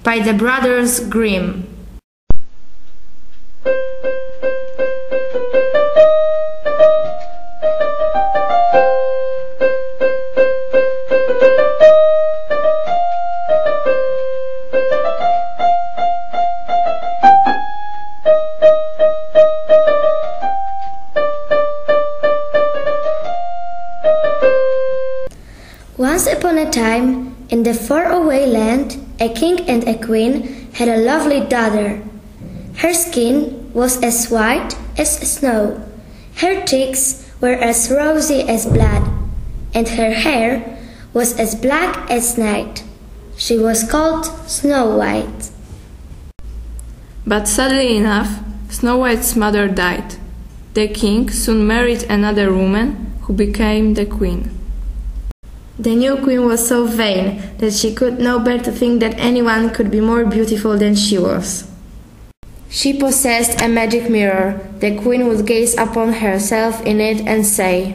by the Brothers Grimm. Once upon a time, in the faraway land, a king and a queen had a lovely daughter. Her skin was as white as snow, her cheeks were as rosy as blood, and her hair was as black as night. She was called Snow White. But sadly enough, Snow White's mother died. The king soon married another woman who became the queen. The new queen was so vain that she could not bear to think that anyone could be more beautiful than she was. She possessed a magic mirror. The queen would gaze upon herself in it and say,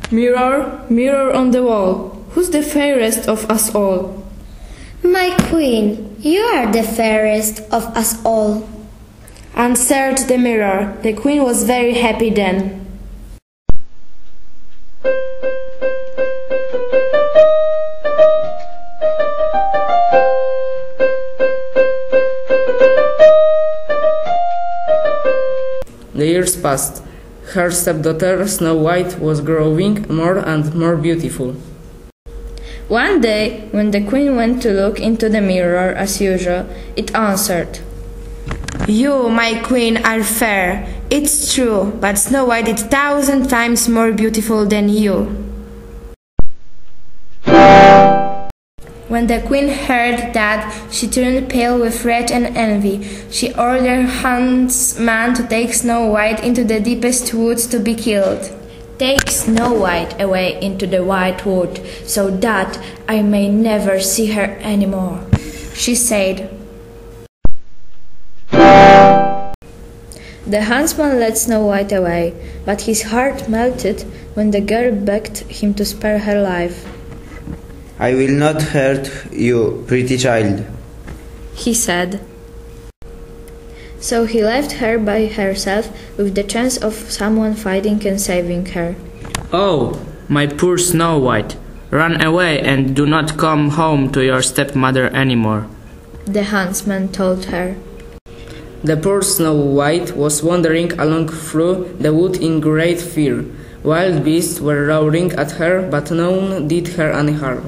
"Mirror, mirror on the wall, who's the fairest of us all?" "My queen, you are the fairest of us all," answered the mirror. The queen was very happy then. The years passed. Her stepdaughter Snow White was growing more and more beautiful. One day, when the queen went to look into the mirror as usual, it answered, "You, my queen, are fair. It's true, but Snow White is 1,000 times more beautiful than you." When the queen heard that, she turned pale with rage and envy. She ordered her huntsman to take Snow White into the deepest woods to be killed. "Take Snow White away into the White Wood, so that I may never see her any more," she said. The huntsman led Snow White away, but his heart melted when the girl begged him to spare her life. "I will not hurt you, pretty child," he said. So he left her by herself with the chance of someone finding and saving her. "Oh, my poor Snow White, run away and do not come home to your stepmother anymore," the huntsman told her. The poor Snow White was wandering along through the wood in great fear. Wild beasts were roaring at her, but none did her any harm.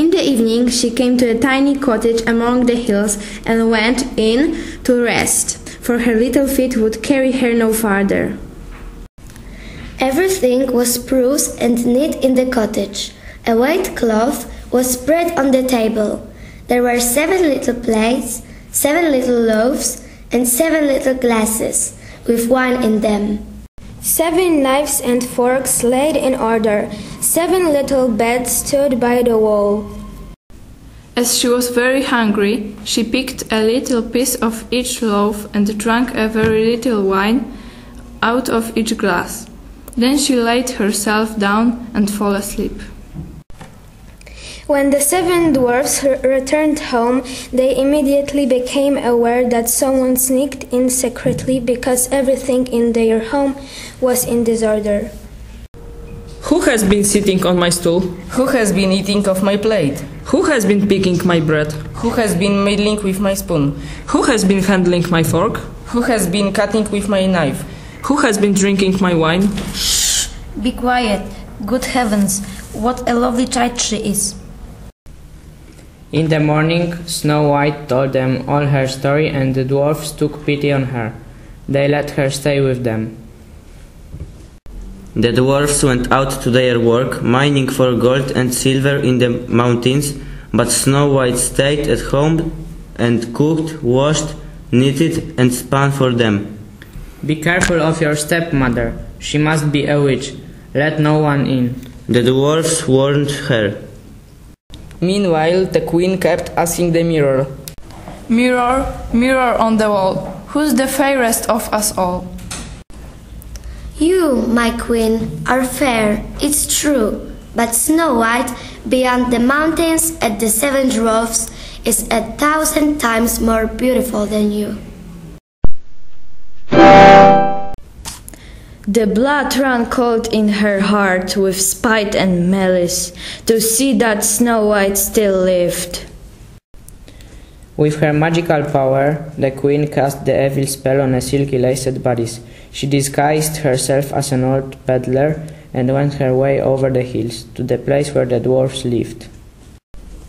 In the evening she came to a tiny cottage among the hills and went in to rest, for her little feet would carry her no farther. Everything was spruce and neat in the cottage. A white cloth was spread on the table. There were 7 little plates, 7 little loaves, and 7 little glasses, with wine in them. 7 knives and forks laid in order. 7 little beds stood by the wall. As she was very hungry, she picked a little piece of each loaf and drank a very little wine out of each glass. Then she laid herself down and fell asleep. When the 7 dwarfs returned home, they immediately became aware that someone sneaked in secretly because everything in their home was in disorder. "Who has been sitting on my stool? Who has been eating off my plate? Who has been picking my bread? Who has been meddling with my spoon? Who has been handling my fork? Who has been cutting with my knife? Who has been drinking my wine?" Shh! Be quiet. Good heavens, what a lovely child she is. In the morning, Snow White told them all her story, and the dwarfs took pity on her. They let her stay with them. The dwarfs went out to their work, mining for gold and silver in the mountains, but Snow White stayed at home and cooked, washed, knitted, and spun for them. "Be careful of your stepmother. She must be a witch. Let no one in," the dwarfs warned her. Meanwhile, the queen kept asking the mirror, "Mirror, mirror on the wall, Who's the fairest of us all? You, my queen, are fair, it's true, but Snow White, beyond the mountains at the seven dwarfs, is 1,000 times more beautiful than you. The blood ran cold in her heart with spite and malice to see that Snow White still lived. With her magical power, the queen cast the evil spell on a silky-laced bodice. She disguised herself as an old peddler and went her way over the hills to the place where the dwarfs lived.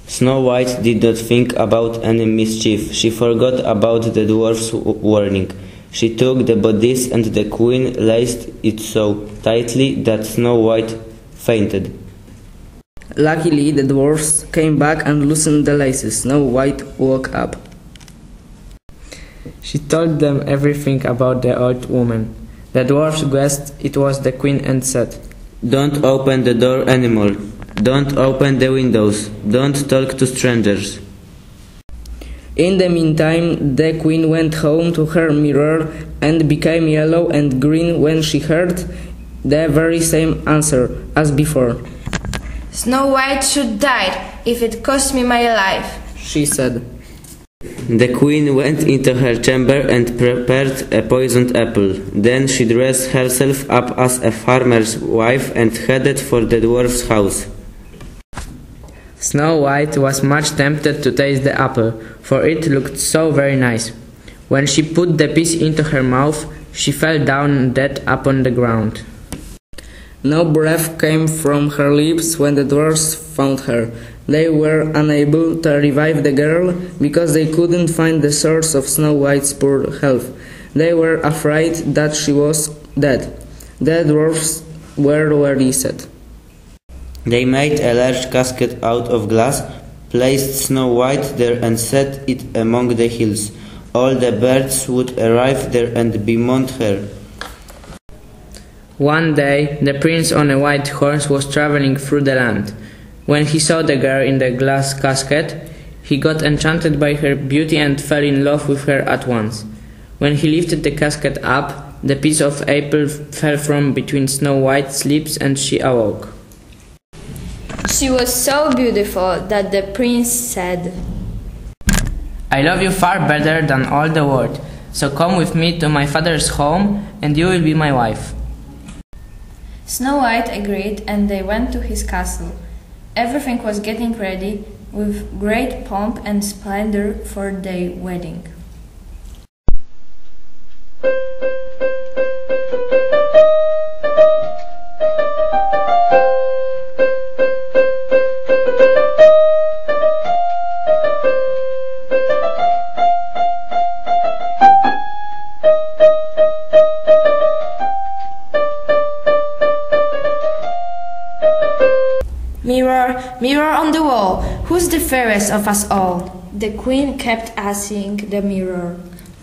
Snow White did not think about any mischief. She forgot about the dwarf's warning. She took the bodice and the queen laced it so tightly that Snow White fainted. Luckily, the dwarfs came back and loosened the laces. Snow White woke up. She told them everything about the old woman. The dwarfs guessed it was the queen and said, "Don't open the door anymore. Don't open the windows. Don't talk to strangers." In the meantime, the queen went home to her mirror and became yellow and green when she heard the very same answer as before. Snow White should die if it cost me my life, she said. The queen went into her chamber and prepared a poisoned apple. Then she dressed herself up as a farmer's wife and headed for the dwarf's house. Snow White was much tempted to taste the apple, for it looked so very nice. When she put the piece into her mouth, she fell down dead upon the ground. No breath came from her lips when the dwarfs found her. They were unable to revive the girl because they couldn't find the source of Snow White's poor health. They were afraid that she was dead. The dwarfs were very sad. They made a large casket out of glass, placed Snow White there and set it among the hills. All the birds would arrive there and bemoan her. One day, the prince on a white horse was traveling through the land. When he saw the girl in the glass casket, he got enchanted by her beauty and fell in love with her at once. When he lifted the casket up, the piece of apple fell from between Snow White's lips and she awoke. She was so beautiful that the prince said, "I love you far better than all the world, so come with me to my father's home and you will be my wife." Snow White agreed and they went to his castle. Everything was getting ready with great pomp and splendor for their wedding. Mirror, mirror on the wall, who's the fairest of us all? The queen kept asking the mirror.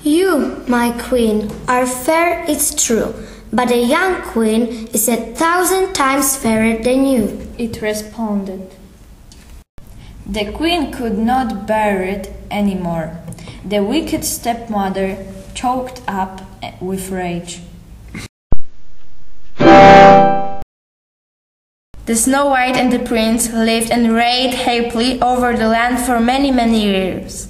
You, my queen, are fair, it's true, but a young queen is 1,000 times fairer than you. It responded. The queen could not bear it anymore. The wicked stepmother choked up with rage. The Snow White and the prince lived and reigned happily over the land for many, many years.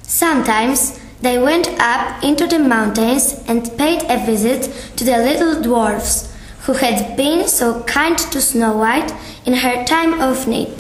Sometimes they went up into the mountains and paid a visit to the little dwarfs, who had been so kind to Snow White in her time of need.